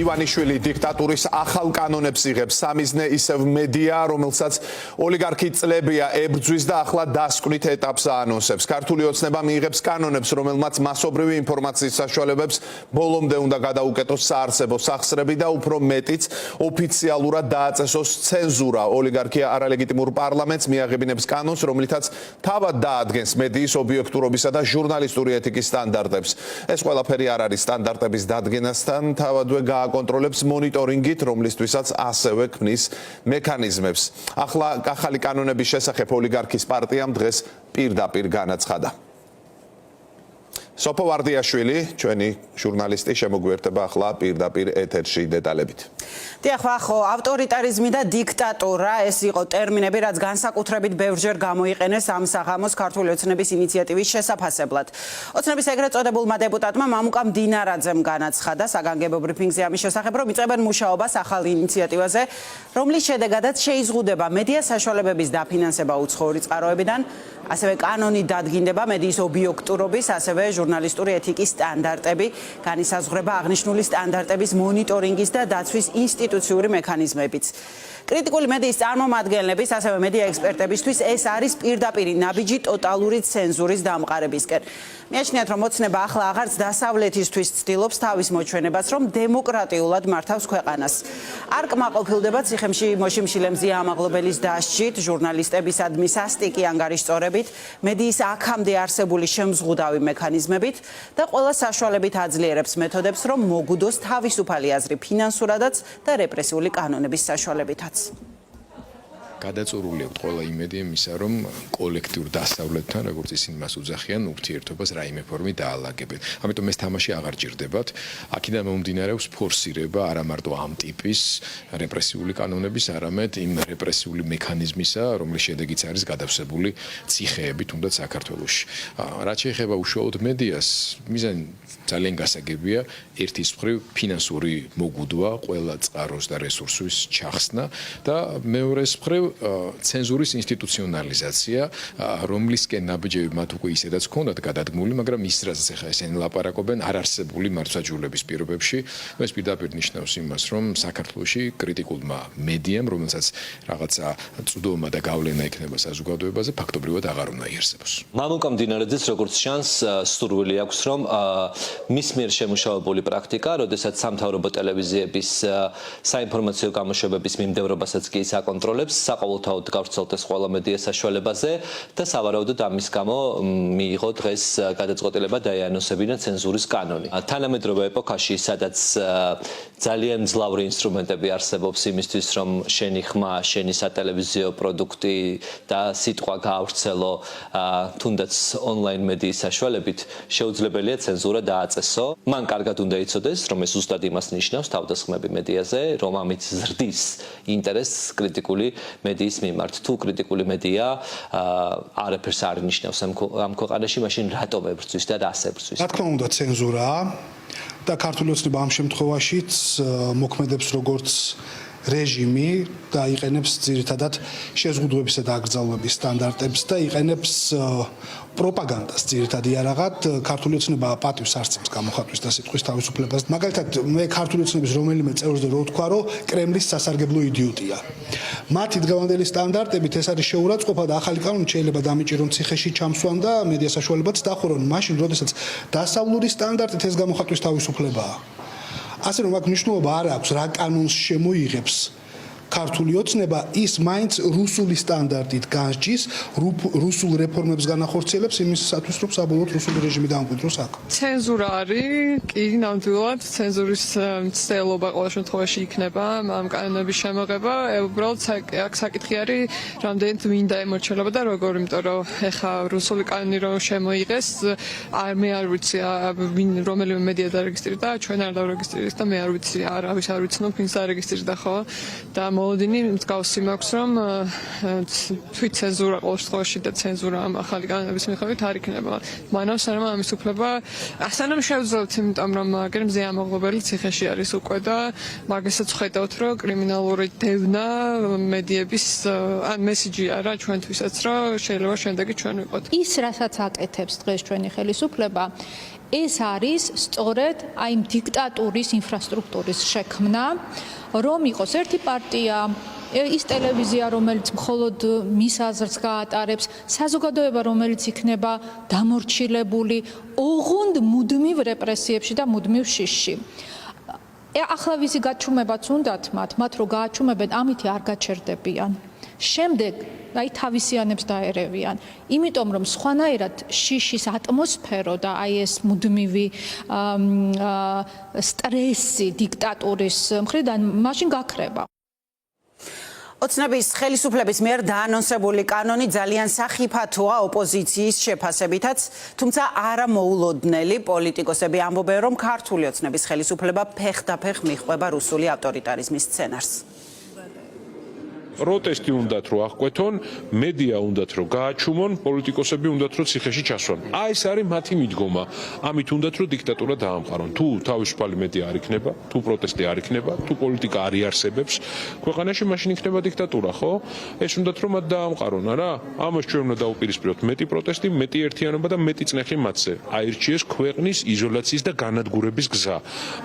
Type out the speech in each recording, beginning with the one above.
ივანიშვილი დიქტატურის ახალ კანონებს იღებს. სამიზნე ისევ მედია, რომელსაც ოლიგარქი წლებია ებრძვის და ახლა დასკვნით ეტაპს აანონსებს. ქართული ოცნება მიიღებს კანონებს, რომელმაც მასობრივი ინფორმაციის საშუალებებს ბოლომდე უნდა გადაუკეტოს საარსებო სახსრები და უფრო მეტიც ოფიციალურად დააწესოს ცენზურა. ოლიგარქია არალეგიტიმურ პარლამენტს მიაღებინებს კანონს, რომლითაც თავად დაადგენს მედიის ობიექტურობისა და ჟურნალისტური ეთიკის სტანდარტებს. ეს ყველაფერი არ არის სტანდარტების დადგენასთან თავადვე გააკონტროლებს მონიტორინგით, რომლისთვისაც ასევე ქმნის მექანიზმებს. ახლა ახალი კანონების შესახებ ოლიგარქის პარტიამ დღეს პირდაპირ განაცხადა. სოფო ვარდიაშვილი, ჩვენი ჟურნალისტი, შემოგვიერთება ახლა პირდაპირ ეთერში დეტალებით. დიახ, ხო, ავტორიტარიზმი და დიქტატურა, ეს იყო ტერმინები, რაც განსაკუთრებით ბევრჯერ გამოიყენეს ამ საღამოს ქართული ოცნების ინიციატივის შესაფასებლად. ოცნების ეგრეთ წოდებულმა დეპუტატმა მამუკა მდინარაძემ განაცხადა საგანგებო ბრიფინგზე ამის შესახებ, რომ იწყებენ მუშაობას ახალ ინიციატივაზე, რომლის შედეგადაც შეიზღუდება მედია საშუალებების დაფინანსება უცხოური წყაროებიდან, ასევე კანონი დადგინდება მედიის ობიექტურობის, ასევე ჟურნალისტური ეთიკის სტანდარტები, განისაზღვრება აღნიშნული სტანდარტების მონიტორინგის და დაცვის ინსტიტუციური მექანიზმებიც. კრიტიკული მედიის წარმომადგენლების, ასევე მედია ექსპერტებისთვის ეს არის პირდაპირი ნაბიჯი ტოტალური ცენზურის დამყარებისკენ. მიაჩნიათ, რომ ოცნება ახლა აღარც დასავლეთისთვის ცდილობს თავის მოჩვენებას, რომ დემოკრატიულად მართავს ქვეყანას. არ კმაყოფილდება ციხემში მოშიმშილე მზია ამაღლობელის დასჯით, ჟურნალისტებისადმი სასტიკი ანგარიშწორებით, მედიის აქამდე არსებული შემზღუდავი მექანიზმებით და ყველა საშუალებით აძლიერებს მეთოდებს, რომ მოგუდოს თავისუფალი აზრი ფინანსურადაც და რეპრესიული კანონების საშუალებითაც. გადაწურული აქვს ყველა იმედი იმისა, რომ კოლექტიურ დასავლეთთან, როგორც ისინი მას უძახიან, ურთიერთობას რაიმე ფორმით დაალაგებენ. ამიტომ ეს თამაში აღარ ჭირდებათ. აქედან მომდინარეობს ფორსირება არა მარტო ამ ტიპის რეპრესიული კანონების, არამედ იმ რეპრესიული მექანიზმისა, რომლის შედეგიც არის გადავსებული ციხეები, თუნდაც საქართველოში. რაც შეეხება უშუალოდ მედიას, მიზანი ძალიან გასაგებია, ერთის მხრივ ფინანსური მოგუდვა, ყველა წყაროს და რესურსის ჩახსნა და მეორეს მხრივ ცენზურის ინსტიტუციონალიზაცია, რომლისკენ ნაბიჯები მათ უკვე ისედაც ჰქონდათ გადადგმული, მაგრამ ის რასაც ახლა ესენი ლაპარაკობენ, არ არსებული მართლმსაჯულების პირობებში, ეს პირდაპირ ნიშნავს იმას, რომ საქართველოში კრიტიკულმა მედიამ, რომელსაც რაღაცა წვდომა და გავლენა ექნება საზოგადოებაზე, ფაქტობრივად აღარ უნდა იარსებოს. მამუკა მდინარაძეც როგორც ჩანს, სურვილი აქვს, რომ მის მიერ შემუშავებული პრაქტიკა, როდესაც სამთავრობო ტელევიზიების საინფორმაციო გამოშვებების მიმდევრობასაც კი ის აკონტროლებს, საყოველთაოდ გავრცელდეს ყველა მედია საშუალებაზე და სავარაუდოდ ამის გამო მიიღო დღეს გადაწყვეტილება დაეანონსებინა ცენზურის კანონი. თანამედროვე ეპოქაში, სადაც ძალიან მძლავრი ინსტრუმენტები არსებობს იმისთვის, რომ შენი ხმა, შენი სატელევიზიო პროდუქტი და სიტყვა გაავრცელო თუნდაც ონლაინ მედიის საშუალებით, შეუძლებელია ცენზურა დააწესო. მან კარგად უნდა იცოდეს, რომ ეს ზუსტად იმას ნიშნავს თავდასხმები მედიაზე, რომ ამით ზრდის ინტერესს კრიტიკული მედიის მიმართ. თუ კრიტიკული მედია არაფერს არ ნიშნავს ამ ქვეყანაში, მაშინ რატომ ებრძვის და რას ებრძვის? რა თქმა უნდა, ცენზურაა და ქართული ოცნება ამ შემთხვევაშიც მოქმედებს როგორც რეჟიმი და იყენებს ძირითადად შეზღუდვებისა და აკრძალვების სტანდარტებს და იყენებს პროპაგანდას ძირითადად იარაღად. ქართული ოცნება პატივს არცემს გამოხატვის და სიტყვის თავისუფლებას. მაგალითად, მე ქართული ოცნების რომელიმე წევრზე რო ვთქვა, რომ კრემლის სასარგებლო იდიოტია. მათი დღევანდელი სტანდარტებით ეს არის შეურაცხყოფა და ახალი კანონი შეიძლება დამიჭირონ ციხეში ჩამსვან და მედია საშუალებაც დახურონ. მაშინ, როდესაც დასავლური სტანდარტით ეს გამოხატვის თავისუფლებაა. ასე რომ აქ მნიშვნელობა არ აქვს რა კანონს შემოიღებს ქართული ოცნება, ის მაინც რუსული სტანდარტით განსჯის, რუსულ რეფორმებს განახორციელებს იმისათვის, რომ საბოლოოდ რუსული რეჟიმი დამკვიდროს აქ. ცენზურა არის, კი, ნამდვილად, ცენზურის მცდელობა ყოველ შემთხვევაში იქნება ამ კანონების შემოღება. უბრალოდ აქ საკითხი არის, რამდენად მინდა ემორჩილება და როგორ, იმიტომ რომ ეხა რუსული კანონი რომ შემოიღეს, მე არ ვიცი რომელიმე მედია დარეგისტრირდა, ჩვენ არ დავრეგისტრირეთ და მე არ ვიცი, არავის არ ვიცნობ, ვინც დარეგისტრირდა ხო და მოლოდინი მსგავსი მაქვს, რომ თვით ცენზურა ყოველ შემთხვევაში და ცენზურა ამ ახალი კანონების მიხედვით არ იქნება. მანამ სანამ ამის უფლება სანამ შევძლოთ, იმიტომ რომ გერმზე ამაღლობელი ციხეში არის უკვე და მაგასაც ხედავთ, რომ კრიმინალური დევნა მედიების ან მესიჯი არა ჩვენთვისაც, რომ შეიძლება შემდეგი ჩვენ ვიყოთ. ის, რასაც აკეთებს დღეს ჩვენი ხელისუფლება, ეს არის სწორედ აი დიქტატურის ინფრასტრუქტურის შექმნა, რომ იყოს ერთი პარტია, ის ტელევიზია, რომელიც მხოლოდ მის აზრს გაატარებს, საზოგადოება, რომელიც იქნება დამორჩილებული ოღონდ მუდმივ რეპრესიებში და მუდმივ შიშში. ახლა ვისი გაჩუმებაც უნდათ მათ რო გააჩუმებენ, ამითი არ გაჩერდებიან. შემდეგ აი თავისიანებს დაერევიან, იმიტომ რომ სხვანაირად შიშის ატმოსფერო და აი ეს მუდმივი სტრესი დიქტატურის მხრიდან მაშინ გაქრება. ოცნების ხელისუფლების მიერ დაანონსებული კანონი ძალიან სახიფათოა ოპოზიციის შეფასებითაც, თუმცა არა მოულოდნელი. პოლიტიკოსები ამბობენ, რომ ქართული ოცნების ხელისუფლება ფეხდაფეხ მიჰყვება რუსული ავტორიტარიზმის სცენარს. პროტესტი უნდათ რომ აღკვეთონ, მედია უნდათ რომ გააჩუმონ, პოლიტიკოსები უნდათ რომ ციხეში ჩასვან. აი ეს არის მათი მიდგომა. ამით უნდათ რომ დიქტატურა დაამყარონ. თუ თავისუფალი მედია არ იქნება, თუ პროტესტი არ იქნება, თუ პოლიტიკა არ იარსებებს, ქვეყანაში მაშინ იქნება დიქტატურა, ხო? ეს უნდათ რომ მათ დაამყარონ, არა? ამას ჩვენ უნდა დაუპირისპიროთ მეტი პროტესტი, მეტი ერთიანობა და მეტი წნეხი მათზე. აირჩიეს ქვეყნის იზოლაციის და განადგურების გზა.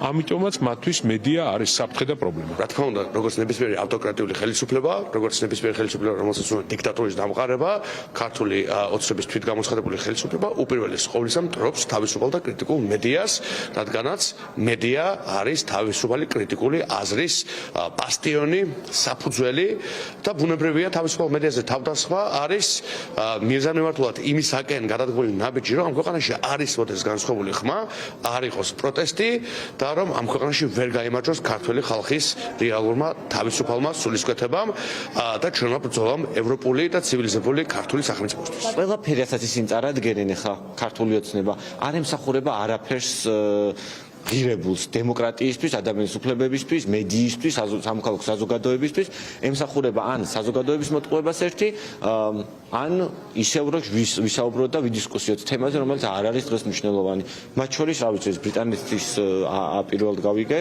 ამიტომაც მათთვის მედია არის საფრთხე და პრობლემა. რა თქმა უნდა, როგორც ნებისმიერი ავტოკრატიული ხელისუფლება, როგორც ნებისმიერი ხელისუფლება, რომელსაც უნდა დიქტატურის დამყარება, ქართული ოცნების თვითგამოცხადებული ხელისუფლება უპირველეს ყოვლისა მტრობს თავისუფალ და კრიტიკულ მედიას, რადგანაც მედია არის თავისუფალი კრიტიკული აზრის ბასტიონი, საფუძველი და ბუნებრივია თავისუფალ მედიაზე თავდასხმა არის მიზანმიმართულად იმისაკენ გადადგმული ნაბიჯი, რომ ამ ქვეყანაში არ ისმოდეს განსხვავებული ხმა, არ იყოს პროტესტი და რომ ამ ქვეყანაში ვერ გაიმარჯვოს ქართული ხალხის რეალურმა თავისუფალმა სულისკვეთებამ და ჩვენმა ბრძოლამ ევროპული და ცივილიზებული ქართული სახელმწიფოსთვის. ყველაფერი ასაც ისინი წარადგენენ ხა ქართული ოცნება არ ემსახურება არაფერს ღირებულს დემოკრატიისთვის, ადამიანის უფლებებისთვის, მედიისთვის, სამოქალაქო საზოგადოებისთვის, ემსახურება ან საზოგადოების მოტყუებას ერთი, ან ისევ რომ ვისაუბროთ და ვიდისკუსიოთ თემაზე, რომელიც არ არის დღეს მნიშვნელოვანი. მათ შორის, რა ვიცი, ბრიტანეთის პირველად გავიგე,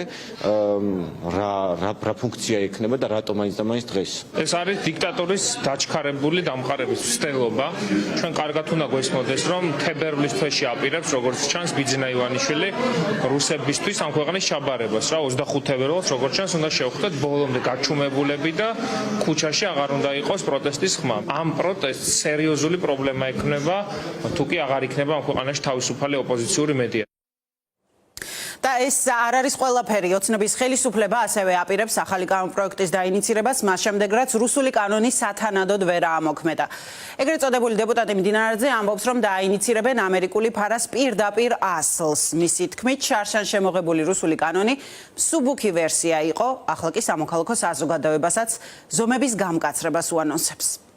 რა ფუნქცია ექნება და რატომ მაინც და მაინც დღეს. ეს არის დიქტატურის დაჩქარებული დამყარების ცდელობა. ჩვენ კარგად უნდა გვესმოდეს, რომ თებერვლის თვეში აპირებს, როგორც ჩანს, ბიძინა ივანიშვილი რუსებისთვის ამ ქვეყნის ჩაბარებას, რა 25 თებერვალს, როგორც ჩანს, უნდა შევხვდეთ ბოლომდე გაჩუმებულები და ქუჩაში აღარ უნდა იყოს პროტესტის ხმა. ამ პროტესტს სერიოზული პრობლემა ექნება, თუ კი აღარ იქნება ამ ქვეყანაში თავისუფალი ოპოზიციური მედია. და ეს არ არის ყველაფერი. ოცნების ხელისუფლება ასევე აპირებს ახალი კანონპროექტის დაინიცირებას, მას შემდეგ რაც რუსული კანონი სათანადოდ ვერ აამოქმედა. ეგრეთ წოდებული დეპუტატი მდინარაძე ამბობს, რომ დაინიცირებენ ამერიკული ფარას პირდაპირ ასლს. მისი თქმით, შარშან შემოღებული რუსული კანონი მსუბუქი ვერსია იყო, ახლა კი სამოქალაქო საზოგადოებასაც ზომების გამკაცრებას უანონსებს.